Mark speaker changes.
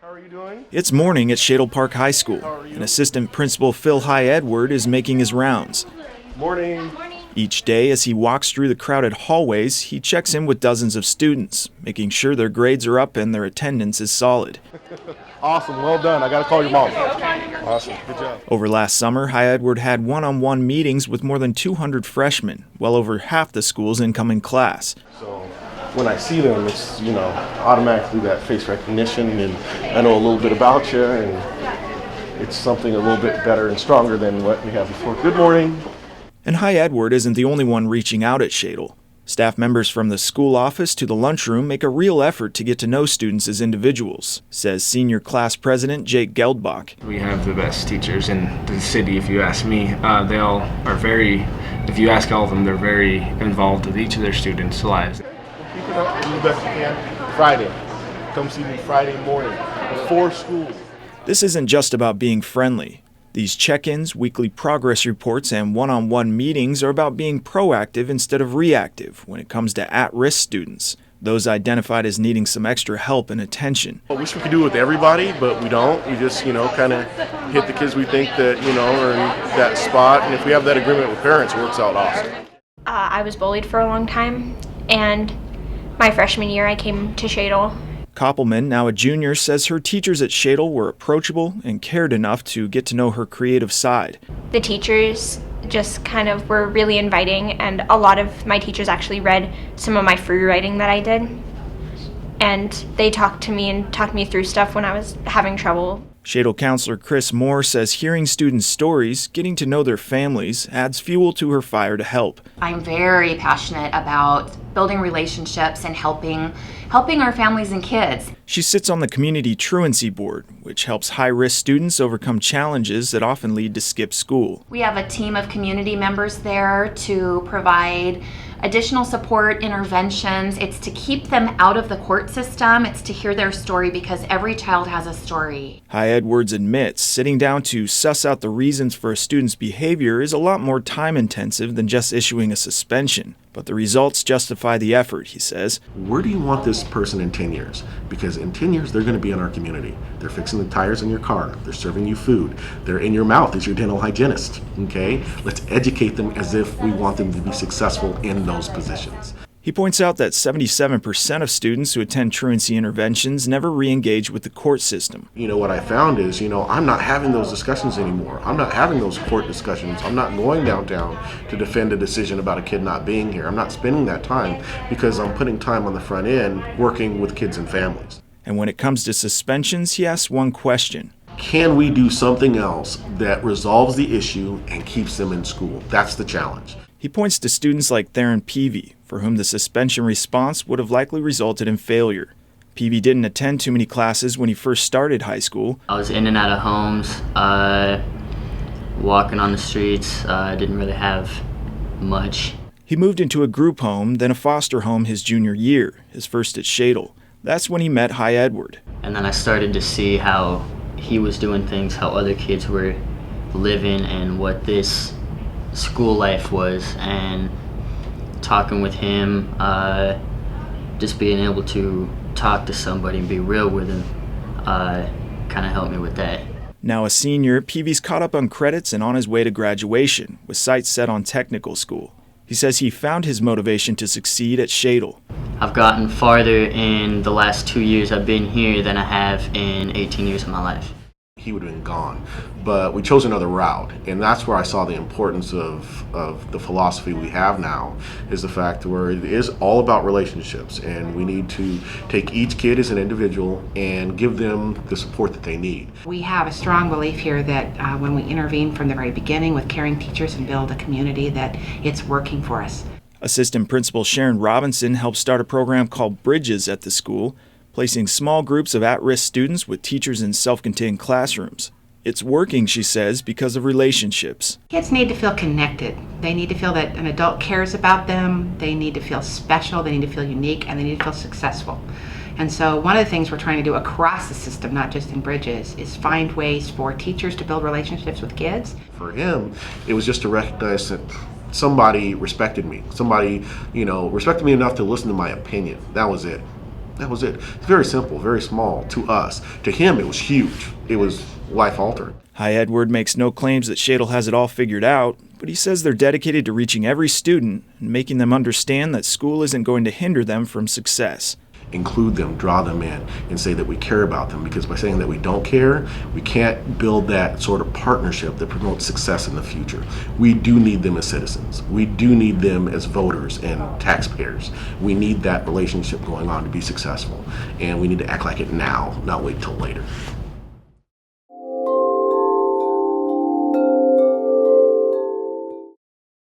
Speaker 1: How are you doing?
Speaker 2: It's morning at Shadle Park High School, and Assistant Principal Phil Edward is making his rounds.
Speaker 1: Morning.
Speaker 2: Each day, as he walks through the crowded hallways, he checks in with dozens of students, making sure their grades are up and their attendance is solid.
Speaker 1: Awesome, well done. I gotta call your mom. Awesome, good job.
Speaker 2: Over last summer, Edward had one-on-one meetings with more than 200 freshmen, well over half the school's incoming class.
Speaker 1: So when I see them, it's, automatically that face recognition, and I know a little bit about you, and it's something a little bit better and stronger than what we had before. Good morning.
Speaker 2: And Edward isn't the only one reaching out at Shadle. Staff members from the school office to the lunchroom make a real effort to get to know students as individuals, says senior class president Jake Geldbach.
Speaker 3: We have the best teachers in the city, if you ask me. They all are if you ask all of them, they're very involved with each of their students' lives.
Speaker 1: Keep it up, do the best you can. Friday. Come see me Friday morning before school.
Speaker 2: This isn't just about being friendly. These check-ins, weekly progress reports, and one-on-one meetings are about being proactive instead of reactive when it comes to at-risk students, those identified as needing some extra help and attention.
Speaker 1: I wish we could do it with everybody, but we don't. We just, kind of hit the kids we think that, are in that spot, and if we have that agreement with parents, it works out awesome.
Speaker 4: I was bullied for a long time, and my freshman year I came to Shadle.
Speaker 2: Kopelman, now a junior, says her teachers at Shadle were approachable and cared enough to get to know her creative side.
Speaker 4: The teachers just kind of were really inviting, and a lot of my teachers actually read some of my free writing that I did. And they talked to me through stuff when I was having trouble.
Speaker 2: Shadle counselor Chris Moore says hearing students' stories, getting to know their families, adds fuel to her fire to help.
Speaker 5: I'm very passionate about building relationships and helping our families and kids.
Speaker 2: She sits on the Community Truancy Board, which helps high-risk students overcome challenges that often lead to skip school.
Speaker 5: We have a team of community members there to provide additional support, interventions. It's to keep them out of the court system. It's to hear their story, because every child has a story.
Speaker 2: Edwards admits sitting down to suss out the reasons for a student's behavior is a lot more time-intensive than just issuing a suspension. But the results justify the effort, he says.
Speaker 6: Where do you want this person in 10 years? Because in 10 years, they're going to be in our community. They're fixing the tires in your car. They're serving you food. They're in your mouth as your dental hygienist, okay? Let's educate them as if we want them to be successful in those positions.
Speaker 2: He points out that 77% of students who attend truancy interventions never re-engage with the court system.
Speaker 6: What I found is, I'm not having those discussions anymore. I'm not having those court discussions. I'm not going downtown to defend a decision about a kid not being here. I'm not spending that time because I'm putting time on the front end working with kids and families.
Speaker 2: And when it comes to suspensions, he asks one question.
Speaker 6: Can we do something else that resolves the issue and keeps them in school? That's the challenge.
Speaker 2: He points to students like Theron Peavey, for whom the suspension response would have likely resulted in failure. Peavey didn't attend too many classes when he first started high school.
Speaker 7: I was in and out of homes, walking on the streets. Didn't really have much.
Speaker 2: He moved into a group home, then a foster home his junior year, his first at Shadle. That's when he met Edward.
Speaker 7: And then I started to see how he was doing things, how other kids were living, and what this school life was, and talking with him, just being able to talk to somebody and be real with him kind of helped me with that.
Speaker 2: Now a senior, Peavey's caught up on credits and on his way to graduation, with sights set on technical school. He says he found his motivation to succeed at Shadle.
Speaker 7: I've gotten farther in the last 2 years I've been here than I have in 18 years of my life.
Speaker 6: He would have been gone, but we chose another route, and that's where I saw the importance of the philosophy we have now, is the fact where it is all about relationships, and we need to take each kid as an individual and give them the support that they need.
Speaker 8: We have a strong belief here that when we intervene from the very beginning with caring teachers and build a community, that it's working for us.
Speaker 2: Assistant Principal Sharon Robinson helped start a program called Bridges at the school, placing small groups of at-risk students with teachers in self-contained classrooms. It's working, she says, because of relationships.
Speaker 8: Kids need to feel connected. They need to feel that an adult cares about them. They need to feel special. They need to feel unique, and they need to feel successful. And so one of the things we're trying to do across the system, not just in Bridges, is find ways for teachers to build relationships with kids.
Speaker 6: For him, it was just to recognize that somebody respected me. Somebody, respected me enough to listen to my opinion. That was it. That was it. It's very simple, very small to us. To him, it was huge. It was life-altering.
Speaker 2: Hi Edward makes no claims that Shadle has it all figured out, but he says they're dedicated to reaching every student and making them understand that school isn't going to hinder them from success.
Speaker 6: Include them, draw them in, and say that we care about them, because by saying that we don't care, we can't build that sort of partnership that promotes success in the future. We do need them as citizens. We do need them as voters and taxpayers. We need that relationship going on to be successful, and we need to act like it now, not wait till later.